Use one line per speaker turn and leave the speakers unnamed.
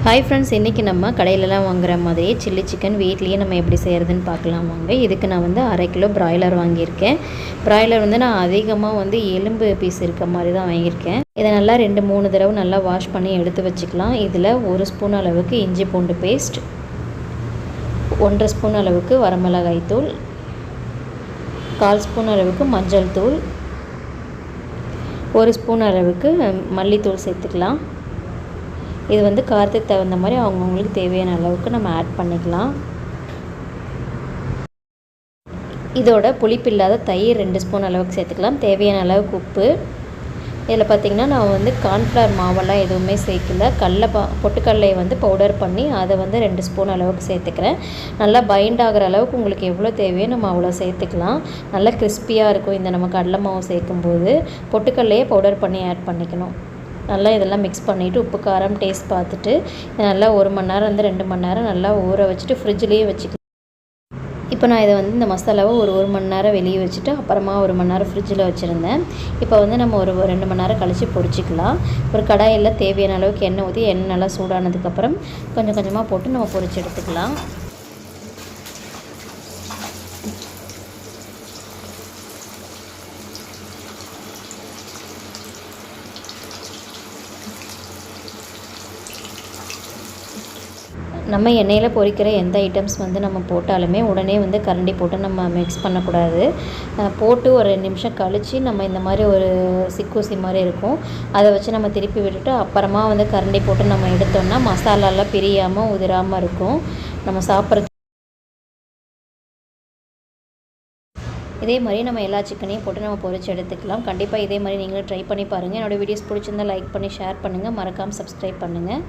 Hi friends, இன்றைக்கி நம்ம கடையிலலாம் வாங்குற மாதிரியே சில்லி சிக்கன் வீட்லேயே நம்ம எப்படி செய்கிறதுன்னு பார்க்கலாம் வாங்க. இதுக்கு நான் வந்து 1/2 கிலோ பிராய்லர் வாங்கியிருக்கேன். பிராய்லர் வந்து நான் அதிகமாக எலும்பு பீஸ் இருக்க மாதிரி தான் வாங்கியிருக்கேன். இதை நல்லா 2-3 தடவை நல்லா வாஷ் பண்ணி எடுத்து வச்சுக்கலாம். இதில் 1 ஸ்பூன் அளவுக்கு இஞ்சி பூண்டு பேஸ்ட், 1.5 ஸ்பூன் அளவுக்கு வரமிளகாய் தூள், 1/4 ஸ்பூன் அளவுக்கு மஞ்சள் தூள், 1 ஸ்பூன் அளவுக்கு மல்லித்தூள் சேர்த்துக்கலாம். இது வந்து காரத்துக்கு தகுந்த மாதிரி அவங்கவுங்களுக்கு தேவையான அளவுக்கு நம்ம ஆட் பண்ணிக்கலாம். இதோட புளிப்பில்லாத தயிர் 2 ஸ்பூன் அளவுக்கு சேர்த்துக்கலாம். தேவையான அளவுக்கு உப்பு. இதில் பார்த்திங்கன்னா நான் வந்து கார்ன்ஃப்ளவர் மாவெல்லாம் எதுவுமே சேர்க்கல. பொட்டுக்கடலையை வந்து பவுடர் பண்ணி அதை வந்து 2 ஸ்பூன் அளவுக்கு சேர்த்துக்கிறேன். நல்லா பைண்ட் ஆகிற அளவுக்கு உங்களுக்கு எவ்வளோ தேவையோ நம்ம அவ்வளோ சேர்த்துக்கலாம். நல்லா கிறிஸ்பியாக இருக்கும் இந்த நம்ம கடலை மாவு சேர்க்கும்போது. பொட்டுக்கடலையே பவுடர் பண்ணி ஆட் பண்ணிக்கணும். நல்லா இதெல்லாம் மிக்ஸ் பண்ணிவிட்டு உப்பு காரம் டேஸ்ட் பார்த்துட்டு நல்லா 1 மணி நேரம் 2 மணி நேரம் நல்லா ஊற வச்சுட்டு ஃப்ரிட்ஜ்லேயே வச்சுக்கலாம். இப்போ நான் இதை வந்து இந்த மசாலாவை ஒரு மணி நேரம் வெளியே வச்சுட்டு அப்புறமா 1 மணி நேரம் ஃப்ரிட்ஜில் வச்சுருந்தேன். இப்போ வந்து நம்ம ஒரு 2 மணி நேரம் கழித்து பொரிச்சிக்கலாம். ஒரு கடாயில் தேவையான அளவுக்கு எண்ணெய் ஊற்றி எண்ணெய் நல்லா சூடானதுக்கப்புறம் கொஞ்சம் கொஞ்சமாக போட்டு நம்ம பொரிச்சு எடுத்துக்கலாம். நம்ம எண்ணெயில் பொரிக்கிற எந்த ஐட்டம்ஸ் வந்து நம்ம போட்டாலுமே உடனே வந்து கரண்டி போட்டு நம்ம மிக்ஸ் பண்ணக்கூடாது. போட்டு ஒரு 2 நிமிஷம் கழித்து நம்ம இந்த மாதிரி ஒரு சிக்கூசி மாதிரி இருக்கும், அதை வச்சு நம்ம திருப்பி விட்டுட்டு அப்புறமா வந்து கரண்டி போட்டு நம்ம எடுத்தோம்னா மசாலாலாம் பிரியாமல் உதிராமல் இருக்கும். நம்ம சாப்பிட்றது இதே மாதிரி நம்ம எல்லா சிக்கனையும் போட்டு நம்ம பொரிச்சு எடுத்துக்கலாம். கண்டிப்பாக இதே மாதிரி நீங்களும் ட்ரை பண்ணி பாருங்கள். என்னோடய வீடியோஸ் பிடிச்சிருந்தால் லைக் பண்ணி ஷேர் பண்ணுங்கள். மறக்காமல் சப்ஸ்கிரைப் பண்ணுங்கள்.